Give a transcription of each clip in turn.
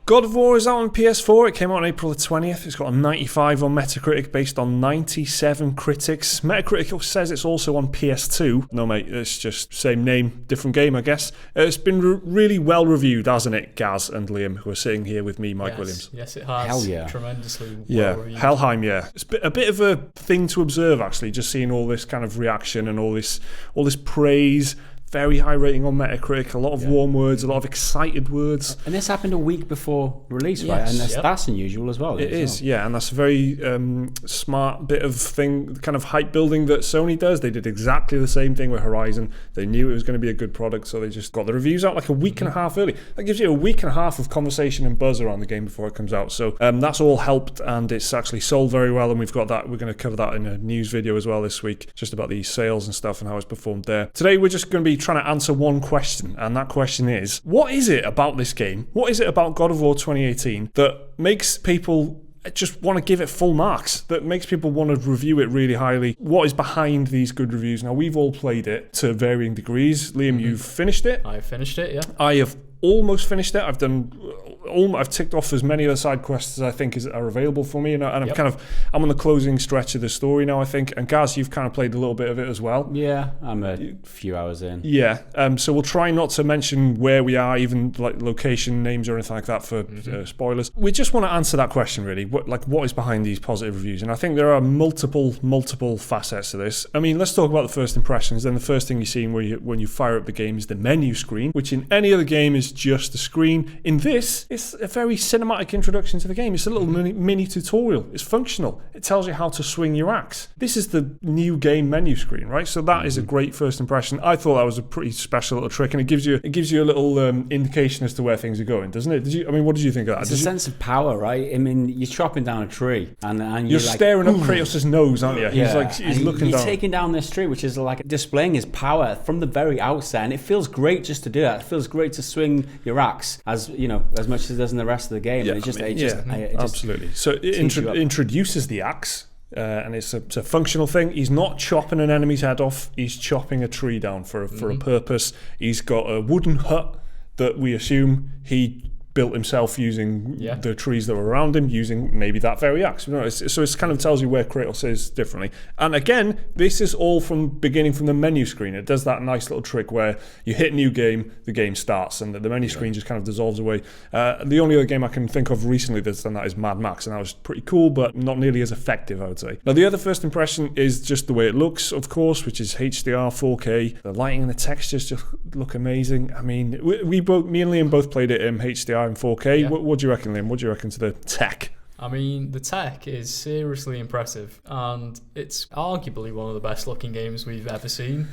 God of War is out on PS4. It came out on April the 20th. It's got a 95 on Metacritic based on 97 critics. Metacritic says it's also on PS2. No, mate, it's just same name, different game, I guess. It's been really well reviewed, hasn't it, Gaz and Liam, who are sitting here with me, Mike Williams? Yes, it has. Hell yeah. Tremendously Yeah, well reviewed. Helheim, yeah. It's a bit of a thing to observe, actually, just seeing all this kind of reaction and all this praise. Very high rating on Metacritic, a lot of warm words, a lot of excited words. And this happened a week before release, right? Yes. And that's unusual as well. It is, yeah, and that's a very smart bit of thing, kind of hype building that Sony does. They did exactly the same thing with Horizon. They knew it was going to be a good product, so they just got the reviews out like a week and a half early. That gives you a week and a half of conversation and buzz around the game before it comes out. So that's all helped, and it's actually sold very well, and we've got that. We're going to cover that in a news video as well this week, just about the sales and stuff and how it's performed there. Today, we're just going to be trying to answer one question, and that question is, what is it about this game? What is it about God of War 2018 that makes people just want to give it full marks, that makes people want to review it really highly? What is behind these good reviews? Now, we've all played it to varying degrees. Liam, you've finished it. I finished it, yeah. I have almost finished it. I've ticked off as many of the side quests as I think are available for me, and I'm I'm on the closing stretch of the story now, I think. And Gaz, you've kind of played a little bit of it as well. Yeah, I'm a few hours in. Yeah, so we'll try not to mention where we are, even like location names or anything like that for spoilers. We just want to answer that question, really. What is behind these positive reviews? And I think there are multiple facets to this. I mean, let's talk about the first impressions. Then the first thing you see when you fire up the game is the menu screen, which in any other game is just a screen. In this, it's a very cinematic introduction to the game. It's a little mini tutorial. It's functional. It tells you how to swing your axe. This is the new game menu screen, right? So that is a great first impression. I thought that was a pretty special little trick, and it gives you a little indication as to where things are going, doesn't it? What did you think of that? It's a sense of power, right? I mean, you're chopping down a tree, and you're staring up Kratos' nose, aren't you? Yeah. He's looking down. You're taking down this tree, which is like displaying his power from the very outset, and it feels great just to do that. It feels great to swing your axe as much as it does in the rest of the game. Yeah, absolutely. So it introduces the axe. And it's a functional thing. He's not chopping an enemy's head off. He's chopping a tree down for a purpose. He's got a wooden hut that we assume he built himself using the trees that were around him, using maybe that very axe. So it kind of tells you where Kratos is differently. And again, this is all beginning from the menu screen. It does that nice little trick where you hit new game, the game starts, and the menu screen just kind of dissolves away. The only other game I can think of recently that's done that is Mad Max, and that was pretty cool, but not nearly as effective, I would say. Now, the other first impression is just the way it looks, of course, which is HDR, 4K. The lighting and the textures just look amazing. I mean, me and Liam both played it in HDR and 4K. Yeah. What do you reckon, Liam? What do you reckon to the tech? I mean, the tech is seriously impressive, and it's arguably one of the best looking games we've ever seen.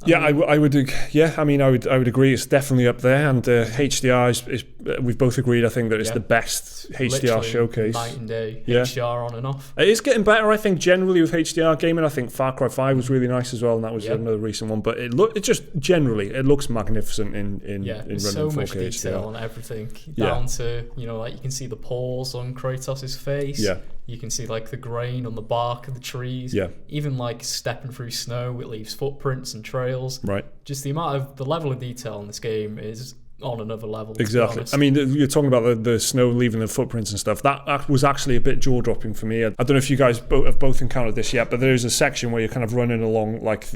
I would agree. It's definitely up there, and HDR is we've both agreed. I think that it's the best HDR literally showcase. Night and day, HDR on and off. It is getting better, I think, generally with HDR gaming. I think Far Cry 5 was really nice as well, and that was another recent one. But it looks magnificent in running so 4K much detail HDR. on everything, down to like you can see the pores on Kratos' face. Yeah. You can see like the grain on the bark of the trees. Yeah. Even like stepping through snow, it leaves footprints and trails. Right. Just the level of detail in this game is on another level. Exactly. I mean, you're talking about the snow leaving the footprints and stuff. That was actually a bit jaw-dropping for me. I don't know if you guys have both encountered this yet, but there is a section where you're kind of running along like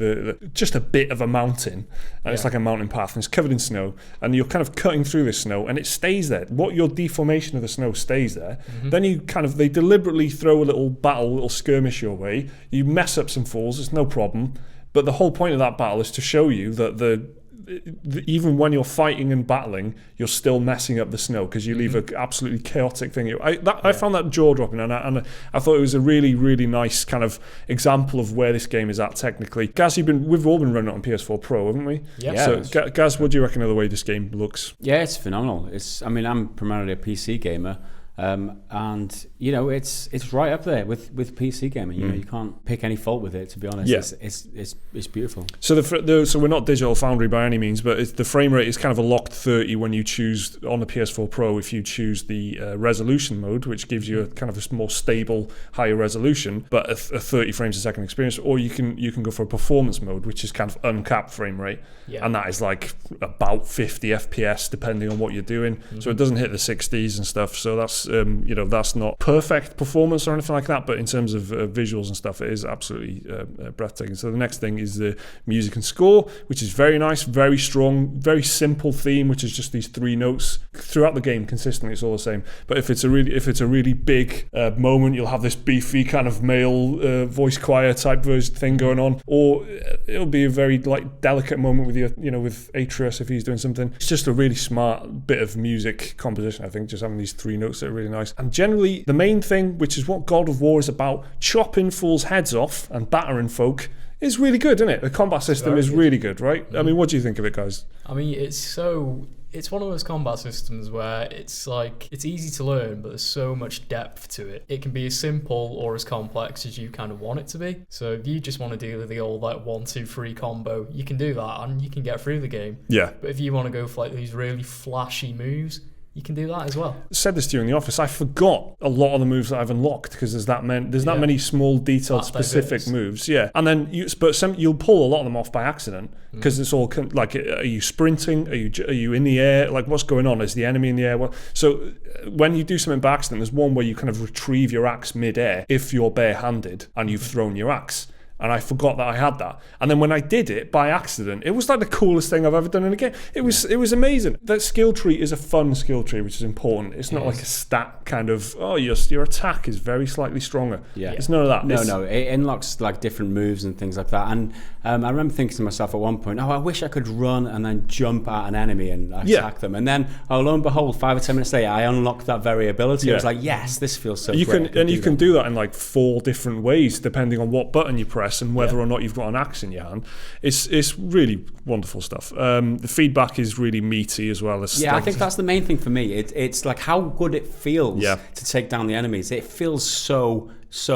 just a bit of a mountain, and it's like a mountain path, and it's covered in snow, and you're kind of cutting through this snow, and it stays there. Your deformation of the snow stays there. Then they deliberately throw a little skirmish your way. You mess up some falls, it's no problem. But the whole point of that battle is to show you that even when you're fighting and battling, you're still messing up the snow because you leave an absolutely chaotic thing. I found that jaw-dropping, and I thought it was a really, really nice kind of example of where this game is at technically. Gaz, we've all been running it on PS4 Pro, haven't we? Yeah. So, Gaz, what do you reckon of the way this game looks? Yeah, it's phenomenal. I'm primarily a PC gamer, And it's right up there with PC gaming. You can't pick any fault with it, to be honest. Yeah. It's beautiful. So so we're not Digital Foundry by any means, but the frame rate is kind of a locked 30 when you choose on the PS4 Pro. If you choose the resolution mode, which gives you a kind of a more stable, higher resolution, but a 30 frames a second experience, or you can go for a performance mode, which is kind of uncapped frame rate, and that is like about 50 FPS depending on what you're doing. So it doesn't hit the 60s and stuff. So that's that's not perfect performance or anything like that, but in terms of visuals and stuff, it is absolutely breathtaking. So the next thing is the music and score, which is very nice, very strong, very simple theme, which is just these 3 notes throughout the game consistently. It's all the same. But if it's a really big moment, you'll have this beefy kind of male voice choir type thing going on, or it'll be a very like delicate moment with with Atreus if he's doing something. It's just a really smart bit of music composition, I think, just having these 3 notes that are really nice. And generally, the main thing, which is what God of War is about, chopping fools' heads off and battering folk, is really good, isn't it? The combat system is really good, right? I mean, what do you think of it, guys? I mean, it's one of those combat systems where it's easy to learn, but there's so much depth to it. It can be as simple or as complex as you kind of want it to be. So if you just want to do the old 1, 2, 3 combo, you can do that and you can get through the game. Yeah. But if you want to go for these really flashy moves, you can do that as well. I said this to you in the office. I forgot a lot of the moves that I've unlocked because there's that many small, detailed, specific moves. Yeah, and then you'll pull a lot of them off by accident because it's all like, are you sprinting? Are you in the air? Like, what's going on? Is the enemy in the air? So when you do something by accident, there's one where you kind of retrieve your axe mid-air if you're barehanded and you've thrown your axe. And I forgot that I had that. And then when I did it by accident, it was like the coolest thing I've ever done in a game. It was amazing. That skill tree is a fun skill tree, which is important. It's not like a stat kind of, your attack is very slightly stronger. Yeah. It's none of that. No, it unlocks like different moves and things like that. And I remember thinking to myself at one point, I wish I could run and then jump at an enemy and attack them. And then, lo and behold, 5 or 10 minutes later, I unlocked that very ability. I was like, yes, this feels so great. You can do that in like 4 different ways, depending on what button you press and whether or not you've got an axe in your hand. It's really wonderful stuff. The feedback is really meaty as well. I think that's the main thing for me. It's like how good it feels to take down the enemies. It feels so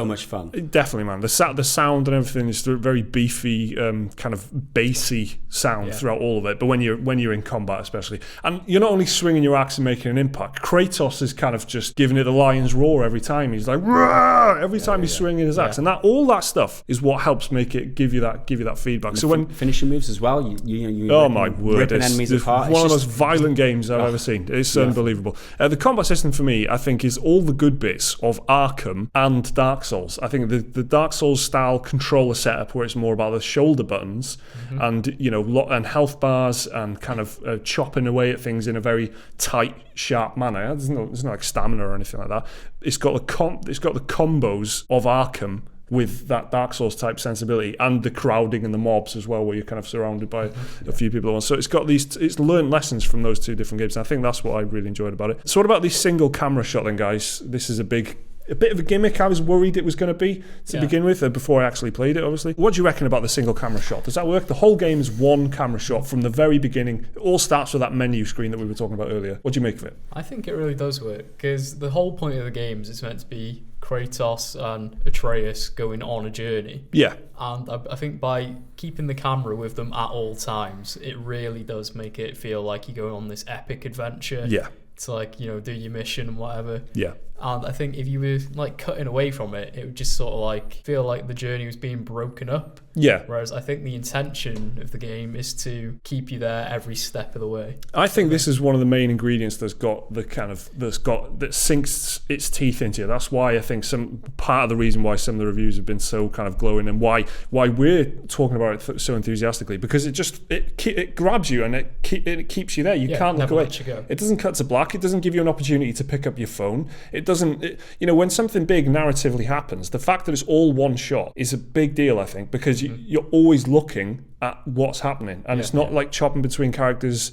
much fun. Definitely, man. The sound and everything is very beefy, kind of bassy sound throughout all of it. But when you're in combat, especially, and you're not only swinging your axe and making an impact. Kratos is kind of just giving it the lion's roar every time. He's like, Rah! Every time he's swinging his axe, and all that stuff is what helps make it give you that feedback. And so when finishing moves as well, you oh my word, ripping enemies apart. One of the most violent games I've ever seen. It's unbelievable. The combat system for me, I think, is all the good bits of Arkham and Dark Souls. I think the Dark Souls style controller setup, where it's more about the shoulder buttons and and health bars and kind of chopping away at things in a very tight, sharp manner. There's no like stamina or anything like that. It's got the combos of Arkham with that Dark Souls type sensibility and the crowding and the mobs as well, where you're kind of surrounded by a few people at once. So it's learned lessons from those 2 different games, and I think that's what I really enjoyed about it. So what about the single camera shot then, guys? This is a bit of a gimmick. I was worried it was going to be to begin with before I actually played it, obviously. What do you reckon about the single camera shot? Does that work? The whole game is one camera shot from the very beginning. It all starts with that menu screen that we were talking about earlier. What do you make of it? I think it really does work, because the whole point of the game is it's meant to be Kratos and Atreus going on a journey. Yeah. And I think by keeping the camera with them at all times, it really does make it feel like you're going on this epic adventure. Yeah. To like, do your mission and whatever. Yeah. And I think if you were like cutting away from it, it would just sort of like feel like the journey was being broken up. Yeah. Whereas I think the intention of the game is to keep you there every step of the way. I think this is one of the main ingredients that sinks its teeth into you. That's why I think some part of the reason why some of the reviews have been so kind of glowing, and why we're talking about it so enthusiastically, because it grabs you and it keeps you there. You can't look away. Let you go. It doesn't cut to black. It doesn't give you an opportunity to pick up your phone. When something big narratively happens, the fact that it's all one shot is a big deal, I think, because you're always looking at what's happening, and it's not like chopping between characters'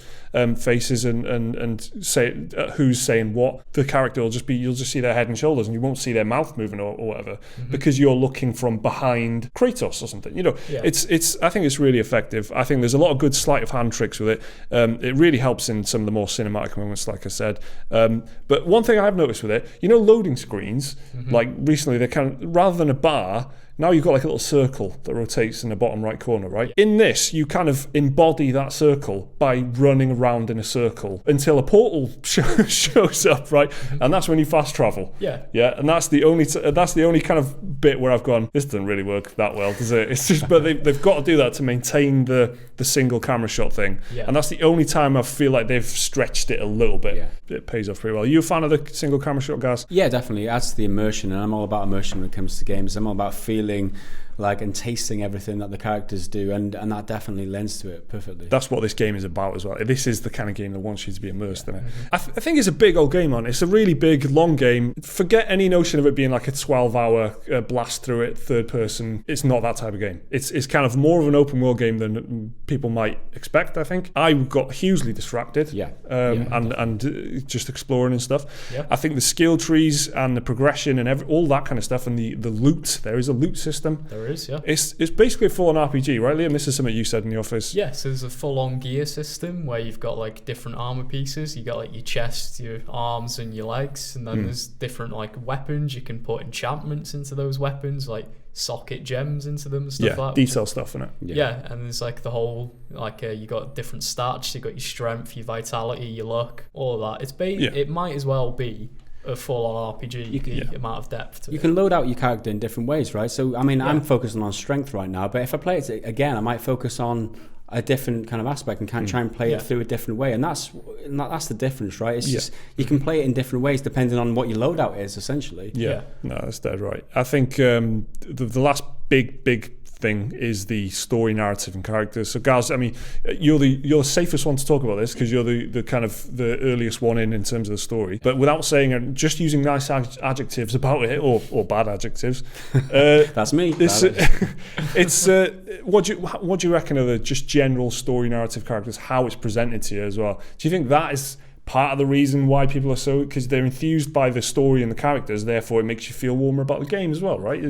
faces and say who's saying what. The character will just be, you'll just see their head and shoulders, and you won't see their mouth moving or whatever, because you're looking from behind Kratos or something. It's I think it's really effective. I think there's a lot of good sleight of hand tricks with it. It really helps in some of the more cinematic moments, like I said. But one thing I've noticed with it, loading screens, like recently, they kind of, rather than a bar, now you've got like a little circle that rotates in the bottom right corner, right? In this, you kind of embody that circle by running around in a circle until a portal shows up, right? And that's when you fast travel. Yeah. And that's the only kind of bit where I've gone, this doesn't really work that well, does it? It's just, but they've got to do that to maintain the single camera shot thing. Yeah. And that's the only time I feel like they've stretched it a little bit. Yeah. It pays off pretty well. Are you a fan of the single camera shot, guys? Yeah, definitely. It adds to the immersion, and I'm all about immersion when it comes to games. I'm all about feeling like and tasting everything that the characters do, and that definitely lends to it perfectly. That's what this game is about as well. This is the kind of game that wants you to be immersed in it. I think it's a big old game, It's a really big, long game. Forget any notion of it being like a 12-hour blast through it, third person. It's not that type of game. It's kind of more of an open world game than people might expect, I think. I got hugely distracted and just exploring and stuff. Yeah. I think the skill trees and the progression and all that kind of stuff, and the loot, there is a loot system. There is, yeah. It's basically a full-on RPG, right, Liam? This is something you said in the office. Yes, there's a full-on gear system where you've got like different armor pieces. You got like your chest, your arms, and your legs, and then there's different like weapons. You can put enchantments into those weapons, like socket gems into them and stuff like that. Detail stuff in it. Yeah, and there's like the whole you got different stats. You got your strength, your vitality, your luck, all of that. It might as well be a full-on RPG, the amount of depth to it. You can load out your character in different ways, right? So, I mean, I'm focusing on strength right now, but if I play it again, I might focus on a different kind of aspect and try and play it through a different way. And that's the difference, right? It's just, you can play it in different ways depending on what your loadout is, essentially. Yeah. No, that's dead right. I think the last big thing is the story, narrative, and characters. So, Gaz, I mean, you're the safest one to talk about this because you're the kind of the earliest one in terms of the story. But without saying, just using nice adjectives about it or bad adjectives. That's me. It's what do you reckon of the just general story, narrative, characters, how it's presented to you as well? Do you think that is part of the reason why people are so, because they're enthused by the story and the characters, therefore it makes you feel warmer about the game as well, right?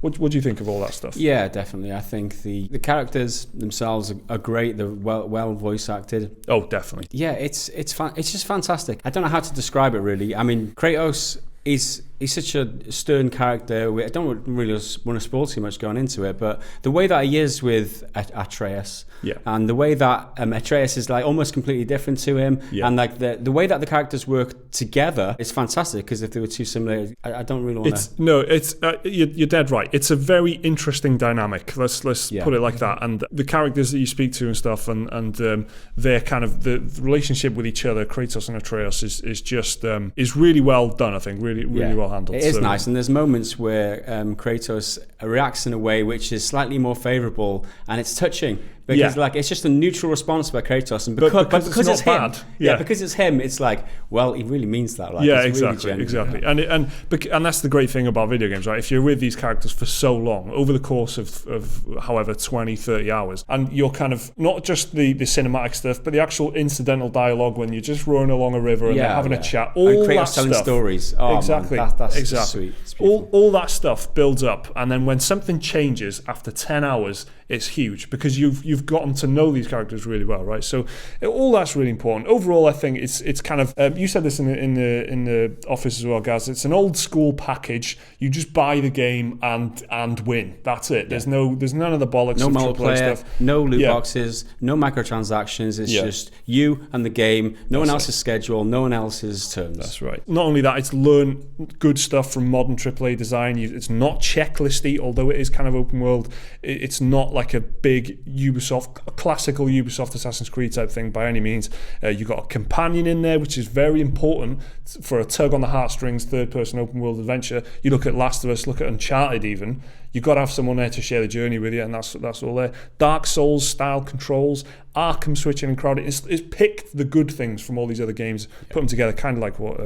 What do you think of all that stuff? Yeah, definitely. I think the characters themselves are great. They're well voice acted. Oh, definitely. Yeah, it's just fantastic. I don't know how to describe it really. I mean, Kratos is such a stern character. I don't really want to spoil too much going into it, but the way that he is with Atreus, and the way that Atreus is like almost completely different to him, and like the way that the characters work together is fantastic. Because if they were too similar, I don't really want to. You're dead right. It's a very interesting dynamic. Let's put it like that. And the characters that you speak to and stuff, and their kind of the relationship with each other, Kratos and Atreus, is just is really well done. I think really well handled. It is nice, and there's moments where Kratos reacts in a way which is slightly more favourable, and it's touching. Because like it's just a neutral response by Kratos, and because it's him, because it's him, it's like, well, he really means that. Like, exactly. And that's the great thing about video games, right? If you're with these characters for so long, over the course of however 20, 30 hours, and you're kind of not just the cinematic stuff, but the actual incidental dialogue when you're just rowing along a river and they're having a chat, all and Kratos that telling stuff. Stories. Oh, exactly. Man, that's exactly. Sweet. All that stuff builds up, and then when something changes after 10 hours, it's huge because you've gotten to know these characters really well, right? So all that's really important. Overall, I think it's kind of you said this in the office as well, Gaz. It's an old school package. You just buy the game and win. That's it. There's none of the bollocks. No of multiplayer stuff. No loot boxes. No microtransactions. It's just you and the game. No one else's schedule. No one else's terms. That's right. Not only that, it's learn good stuff from modern AAA design. It's not checklisty, although it is kind of open world. It's not like a big classical Ubisoft Assassin's Creed type thing by any means. You've got a companion in there, which is very important for a tug on the heartstrings, third-person open world adventure. You look at Last of Us, look at Uncharted even. You've got to have someone there to share the journey with you, and that's all there. Dark Souls style controls, Arkham switching and crowding. It's picked the good things from all these other games, put them together, kind of like what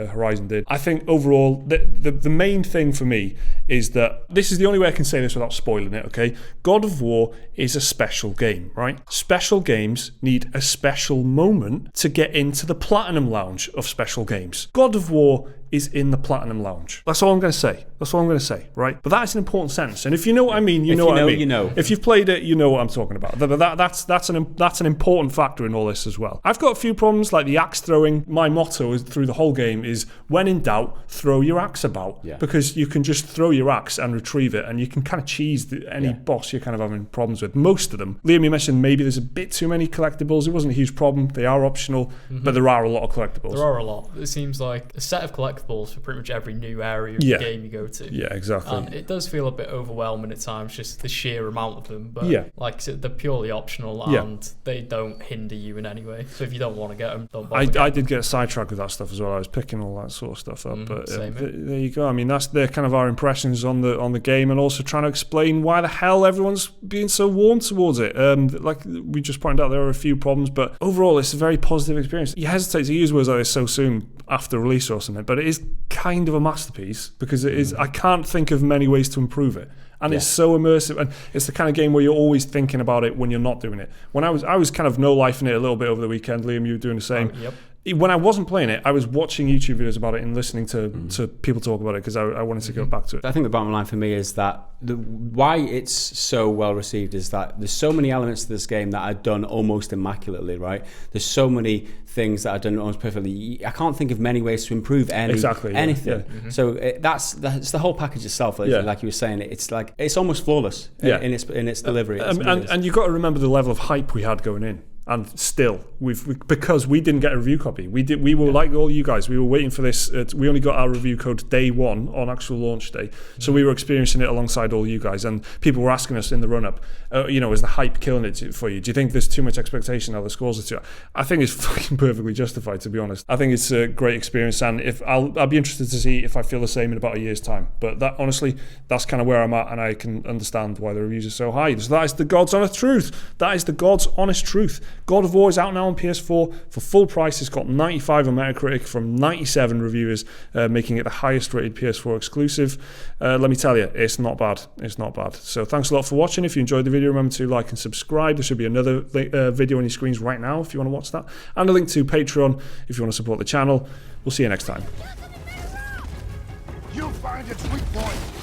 Horizon did. I think overall, the main thing for me is that this is the only way I can say this without spoiling it, okay? God of War is a special game, right? Special games need a special moment to get into the Platinum Lounge of special games. God of War is in the Platinum Lounge. That's all I'm going to say. That's all I'm going to say, right? But that is an important sentence. And if you know what I mean, you know what I mean. You know. If you've played it, you know what I'm talking about. That's an important factor in all this as well. I've got a few problems, like the axe throwing. My motto is through the whole game is, when in doubt, throw your axe about. Yeah. Because you can just throw your axe and retrieve it, and you can kind of cheese any boss you're kind of having problems with. Most of them. Liam, you mentioned maybe there's a bit too many collectibles. It wasn't a huge problem. They are optional, but there are a lot of collectibles. There are a lot. It seems like a set of collectibles for pretty much every new area of the game you go to. Yeah, exactly. And it does feel a bit overwhelming at times, just the sheer amount of them. But like I said, they're purely optional and they don't hinder you in any way. So if you don't want to get them, don't bother. I did get sidetracked with that stuff as well. I was picking all that sort of stuff up. But there you go. I mean, they're kind of our impressions on the game, and also trying to explain why the hell everyone's being so warm towards it. Like we just pointed out, there are a few problems, but overall, it's a very positive experience. You hesitate to use words like this so soon after release or something, but it is kind of a masterpiece, because it is. I can't think of many ways to improve it. And it's so immersive, and it's the kind of game where you're always thinking about it when you're not doing it. When I was kind of no-lifing it a little bit over the weekend. Liam, you were doing the same. When I wasn't playing it, I was watching YouTube videos about it and listening to people talk about it, because I wanted to go back to it. I think the bottom line for me is that why it's so well received is that there's so many elements to this game that are done almost immaculately, right? There's so many things that are done almost perfectly. I can't think of many ways to improve anything. Yeah. So that's the whole package itself. Like you were saying, it's almost flawless in its delivery. And you've got to remember the level of hype we had going in. And still, because we didn't get a review copy. We were like all you guys. We were waiting for this. We only got our review code day one on actual launch day. So we were experiencing it alongside all you guys. And people were asking us in the run-up, is the hype killing it for you? Do you think there's too much expectation? Are the scores are too? I think it's fucking perfectly justified, to be honest. I think it's a great experience, and if I'll be interested to see if I feel the same in about a year's time. But that, honestly, that's kind of where I'm at, and I can understand why the reviews are so high. So that is the God's honest truth. That is the God's honest truth. God of War is out now on PS4 for full price. It's got 95 on Metacritic from 97 reviewers, making it the highest rated PS4 exclusive. Let me tell you, it's not bad. It's not bad. So thanks a lot for watching. If you enjoyed the video, remember to like and subscribe. There should be another video on your screens right now if you want to watch that. And a link to Patreon if you want to support the channel. We'll see you next time. You'll find its weak point.